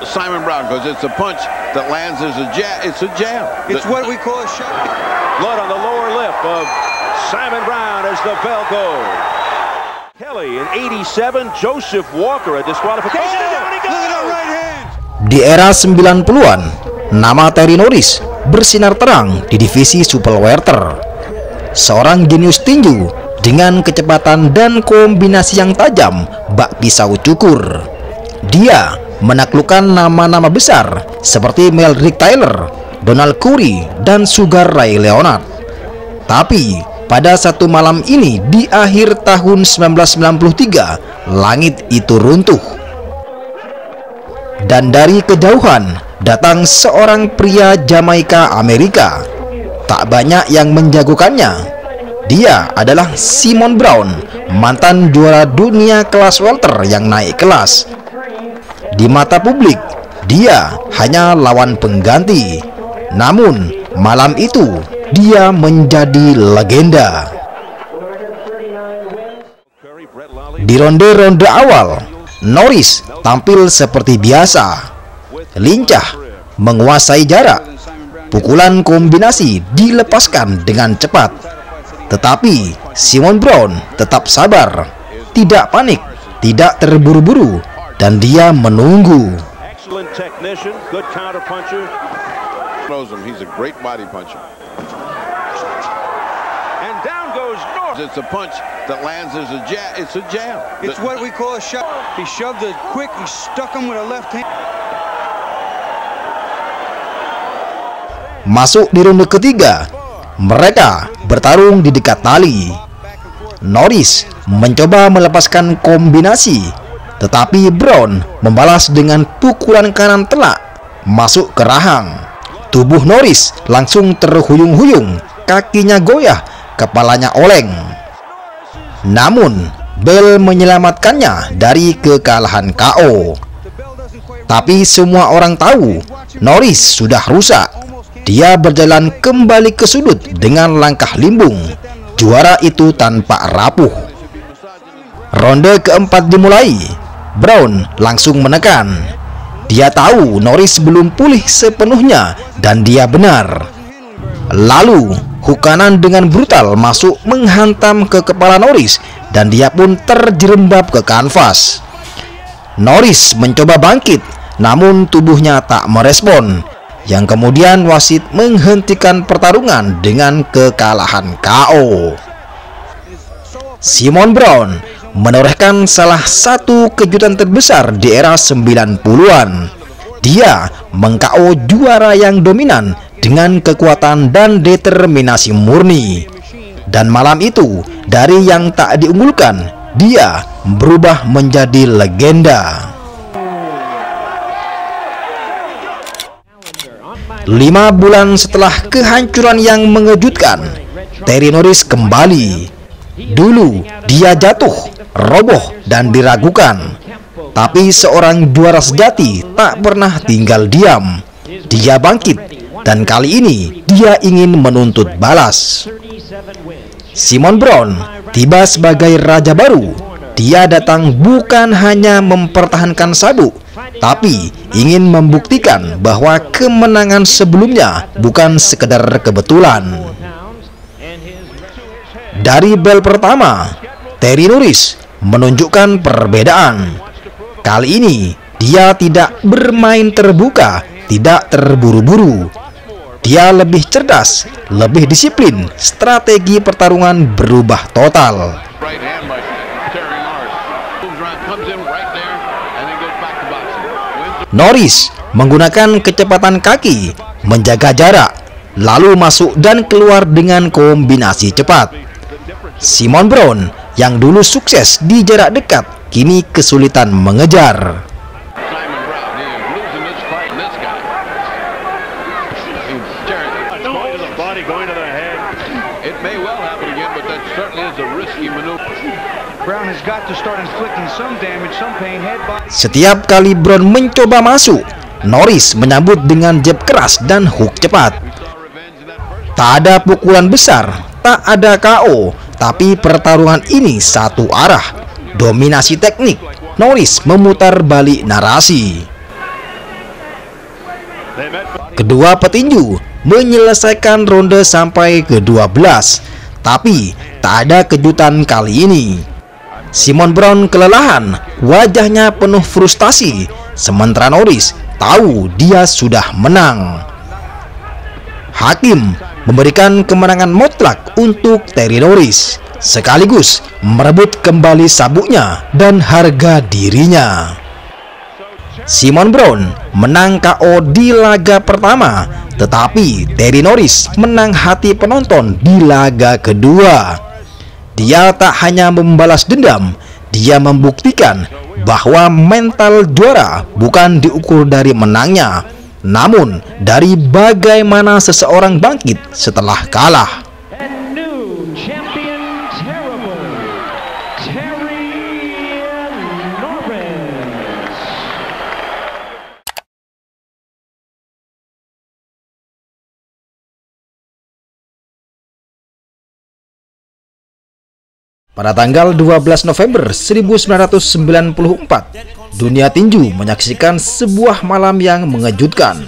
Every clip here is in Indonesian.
Simon Brown, because it's a punch that lands as a jab. It's a jab. It's what we call a shot. Blood on the lower lip of Simon Brown as the bell goes. Kelly in 87, Joseph Walker a disqualification. Look at that right hand. Di era 90-an, nama Terry Norris bersinar terang di divisi super welter. Seorang jenius tinju dengan kecepatan dan kombinasi yang tajam bak pisau cukur. Dia menaklukkan nama-nama besar seperti Meldrick Taylor, Donald Curry, dan Sugar Ray Leonard. Tapi pada satu malam ini di akhir tahun 1993, langit itu runtuh. Dan dari kejauhan datang seorang pria Jamaika Amerika. Tak banyak yang menjagokannya. Dia adalah Simon Brown, mantan juara dunia kelas welter yang naik kelas. Di mata publik, dia hanya lawan pengganti. Namun, malam itu dia menjadi legenda. Di ronde-ronde awal, Norris tampil seperti biasa, lincah, menguasai jarak. Pukulan kombinasi dilepaskan dengan cepat. Tetapi Simon Brown tetap sabar, tidak panik, tidak terburu-buru, dan dia menunggu. Excellent technician, good counter puncher. He's a great body puncher. And down goes Norris. It's a punch that lands as a jab. It's a jab. It's what we call a shot. He shoved it quick. He stuck him with a left hand. Masuk di ronde ketiga, mereka bertarung di dekat tali. Norris mencoba melepaskan kombinasi, tetapi Brown membalas dengan pukulan kanan telak masuk ke rahang. Tubuh Norris langsung terhuyung-huyung, kakinya goyah, kepalanya oleng. Namun Bell menyelamatkannya dari kekalahan KO. Tapi semua orang tahu Norris sudah rusak. Dia berjalan kembali ke sudut dengan langkah limbung. Juara itu tanpa rapuh. Ronde keempat dimulai. Brown langsung menekan. Dia tahu Norris belum pulih sepenuhnya dan dia benar. Lalu hook kanan dengan brutal masuk menghantam ke kepala Norris dan dia pun terjerembab ke kanvas. Norris mencoba bangkit, namun tubuhnya tak merespon, yang kemudian wasit menghentikan pertarungan dengan kekalahan KO. Simon Brown menorehkan salah satu kejutan terbesar di era 90-an. Dia meng-KO juara yang dominan dengan kekuatan dan determinasi murni. Dan malam itu, dari yang tak diunggulkan, dia berubah menjadi legenda. 5 bulan setelah kehancuran yang mengejutkan, Terry Norris kembali. Dulu dia jatuh, roboh, dan diragukan. Tapi seorang juara sejati tak pernah tinggal diam. Dia bangkit, dan kali ini dia ingin menuntut balas. Simon Brown tiba sebagai raja baru. Dia datang bukan hanya mempertahankan sabuk, tapi ingin membuktikan bahwa kemenangan sebelumnya bukan sekedar kebetulan. Dari bel pertama, Terry Norris menunjukkan perbedaan. Kali ini dia tidak bermain terbuka, tidak terburu-buru. Dia lebih cerdas, lebih disiplin. Strategi pertarungan berubah total. Norris menggunakan kecepatan kaki, menjaga jarak, lalu masuk dan keluar dengan kombinasi cepat. Simon Brown yang dulu sukses di jarak dekat, kini kesulitan mengejar. Setiap kali Brown mencoba masuk, Norris menyambut dengan jab keras dan hook cepat. Tak ada pukulan besar, tak ada KO, tapi pertarungan ini satu arah. Dominasi teknik, Norris memutar balik narasi. Kedua petinju menyelesaikan ronde sampai ke-12, tapi tak ada kejutan kali ini. Simon Brown kelelahan, wajahnya penuh frustasi, sementara Norris tahu dia sudah menang. Hakim memberikan kemenangan mutlak untuk Terry Norris, sekaligus merebut kembali sabuknya dan harga dirinya. Simon Brown menang KO di laga pertama, tetapi Terry Norris menang hati penonton di laga kedua. Dia tak hanya membalas dendam, dia membuktikan bahwa mental juara bukan diukur dari menangnya, namun dari bagaimana seseorang bangkit setelah kalah. Pada tanggal 12 November 1994, dunia tinju menyaksikan sebuah malam yang mengejutkan.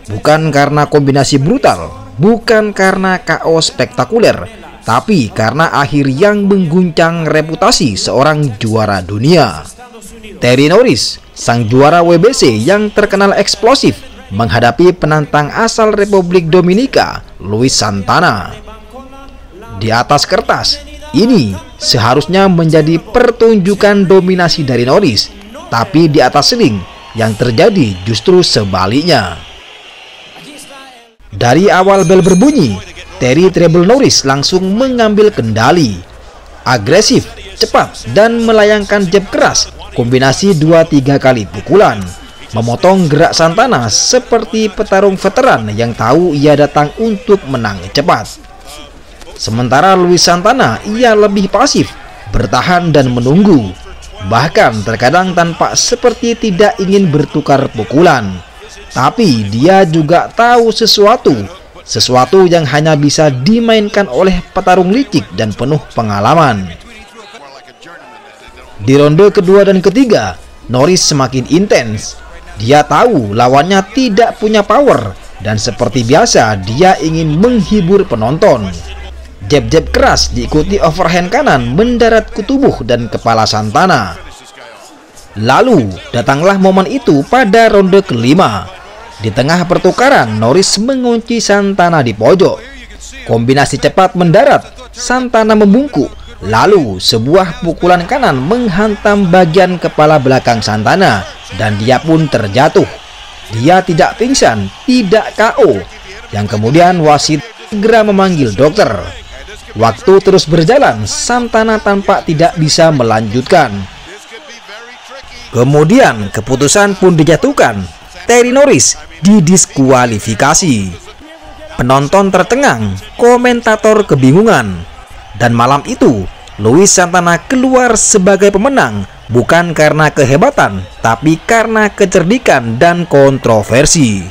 Bukan karena kombinasi brutal, bukan karena KO spektakuler, tapi karena akhir yang mengguncang reputasi seorang juara dunia. Terry Norris, sang juara WBC yang terkenal eksplosif, menghadapi penantang asal Republik Dominika, Luis Santana. Di atas kertas, ini seharusnya menjadi pertunjukan dominasi dari Norris, tapi di atas ring yang terjadi justru sebaliknya. Dari awal bel berbunyi, Terry Treble Norris langsung mengambil kendali. Agresif, cepat, dan melayangkan jab keras, kombinasi 2-3 kali pukulan, memotong gerak Santana seperti petarung veteran yang tahu ia datang untuk menang cepat. Sementara Luis Santana, ia lebih pasif, bertahan dan menunggu. Bahkan terkadang tampak seperti tidak ingin bertukar pukulan. Tapi dia juga tahu sesuatu yang hanya bisa dimainkan oleh petarung licik dan penuh pengalaman. Di ronde kedua dan ketiga, Norris semakin intens. Dia tahu lawannya tidak punya power, dan seperti biasa dia ingin menghibur penonton. Jab-jab keras diikuti overhand kanan mendarat ke tubuh dan kepala Santana. Lalu datanglah momen itu pada ronde kelima. Di tengah pertukaran, Norris mengunci Santana di pojok. Kombinasi cepat mendarat, Santana membungkuk. Lalu sebuah pukulan kanan menghantam bagian kepala belakang Santana, dan dia pun terjatuh. Dia tidak pingsan, tidak KO, yang kemudian wasit segera memanggil dokter. Waktu terus berjalan, Santana tampak tidak bisa melanjutkan. Kemudian keputusan pun dijatuhkan. Terry Norris didiskualifikasi. Penonton tercengang, komentator kebingungan. Dan malam itu, Luis Santana keluar sebagai pemenang, bukan karena kehebatan, tapi karena kecerdikan dan kontroversi.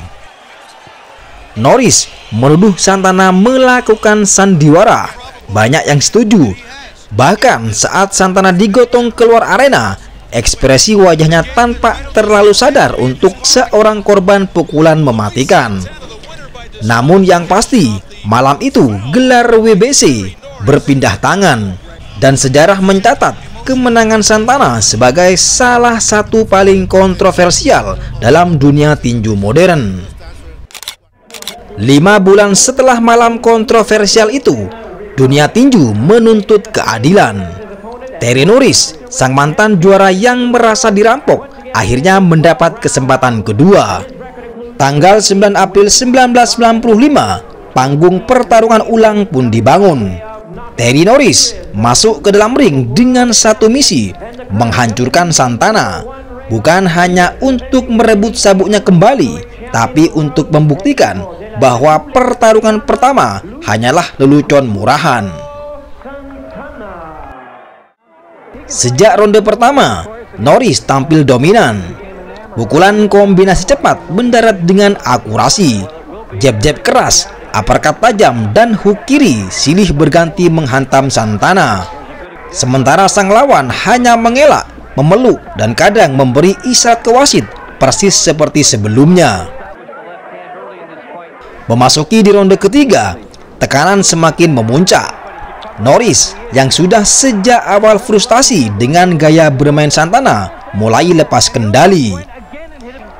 Norris menuduh Santana melakukan sandiwara. Banyak yang setuju. Bahkan saat Santana digotong keluar arena, ekspresi wajahnya tampak terlalu sadar untuk seorang korban pukulan mematikan. Namun yang pasti, malam itu gelar WBC berpindah tangan, dan sejarah mencatat kemenangan Santana sebagai salah satu paling kontroversial dalam dunia tinju modern. 5 bulan setelah malam kontroversial itu, dunia tinju menuntut keadilan. Terry Norris, sang mantan juara yang merasa dirampok, akhirnya mendapat kesempatan kedua. Tanggal 9 April 1995, panggung pertarungan ulang pun dibangun. Terry Norris masuk ke dalam ring dengan satu misi, menghancurkan Santana. Bukan hanya untuk merebut sabuknya kembali, tapi untuk membuktikan bahwa pertarungan pertama hanyalah lelucon murahan. Sejak ronde pertama, Norris tampil dominan. Pukulan kombinasi cepat mendarat dengan akurasi. Jab-jab keras, uppercut tajam, dan hook kiri silih berganti menghantam Santana. Sementara sang lawan hanya mengelak, memeluk, dan kadang memberi isyarat ke wasit, persis seperti sebelumnya. Memasuki di ronde ketiga, tekanan semakin memuncak. Norris yang sudah sejak awal frustasi dengan gaya bermain Santana mulai lepas kendali.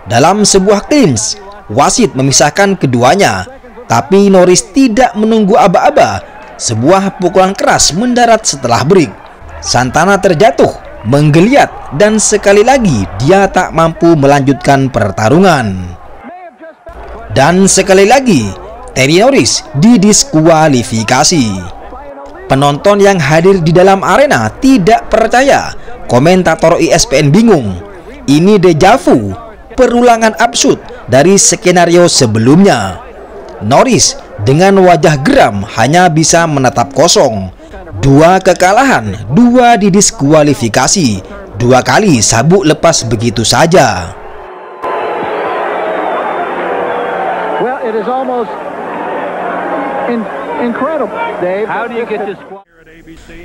Dalam sebuah clinch, wasit memisahkan keduanya, tapi Norris tidak menunggu aba-aba. Sebuah pukulan keras mendarat setelah break. Santana terjatuh, menggeliat, dan sekali lagi dia tak mampu melanjutkan pertarungan. Dan sekali lagi, Terry Norris didiskualifikasi. Penonton yang hadir di dalam arena tidak percaya. Komentator ESPN bingung. Ini deja vu, perulangan absurd dari skenario sebelumnya. Norris dengan wajah geram hanya bisa menatap kosong. 2 kekalahan, 2 didiskualifikasi, 2 kali sabuk lepas begitu saja. Well, it is almost incredible, Dave. How do you get this?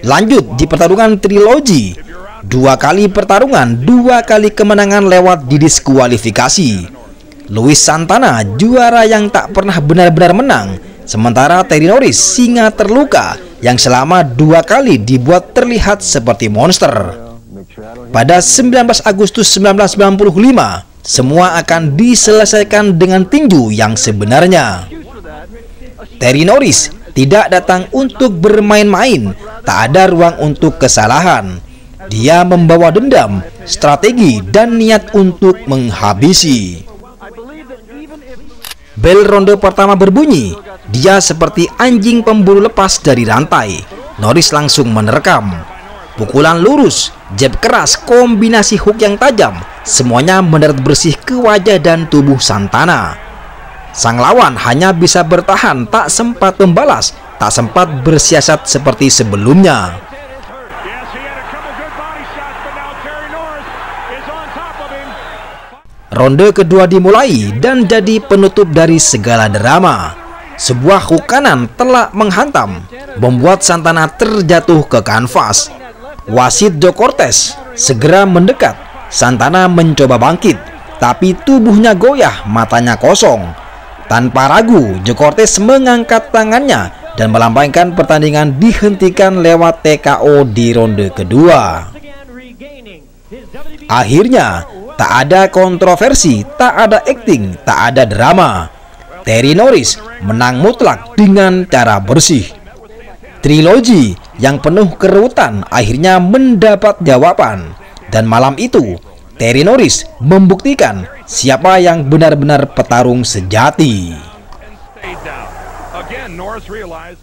Lanjut di pertarungan trilogi. 2 kali pertarungan, 2 kali kemenangan lewat didiskualifikasi. Luis Santana juara yang tak pernah benar-benar menang, sementara Terry Norris singa terluka yang selama 2 kali dibuat terlihat seperti monster. Pada 19 Agustus 1995, semua akan diselesaikan dengan tinju yang sebenarnya. Terry Norris tidak datang untuk bermain-main, tak ada ruang untuk kesalahan. Dia membawa dendam, strategi, dan niat untuk menghabisi. Bel ronde pertama berbunyi. Dia seperti anjing pemburu lepas dari rantai. Norris langsung menerkam. Pukulan lurus, jab keras, kombinasi hook yang tajam, semuanya mendarat bersih ke wajah dan tubuh Santana. Sang lawan hanya bisa bertahan, tak sempat membalas, tak sempat bersiasat seperti sebelumnya. Ronde kedua dimulai dan jadi penutup dari segala drama. Sebuah hook kanan telak menghantam, membuat Santana terjatuh ke kanvas. Wasit Joe Cortez segera mendekat. Santana mencoba bangkit, tapi tubuhnya goyah, matanya kosong. Tanpa ragu, Joe Cortez mengangkat tangannya dan melambangkan pertandingan dihentikan lewat TKO di ronde kedua. Akhirnya, tak ada kontroversi, tak ada acting, tak ada drama. Terry Norris menang mutlak dengan cara bersih. Trilogi yang penuh kerutan akhirnya mendapat jawaban. Dan malam itu, Terry Norris membuktikan siapa yang benar-benar petarung sejati. Again, Norris realized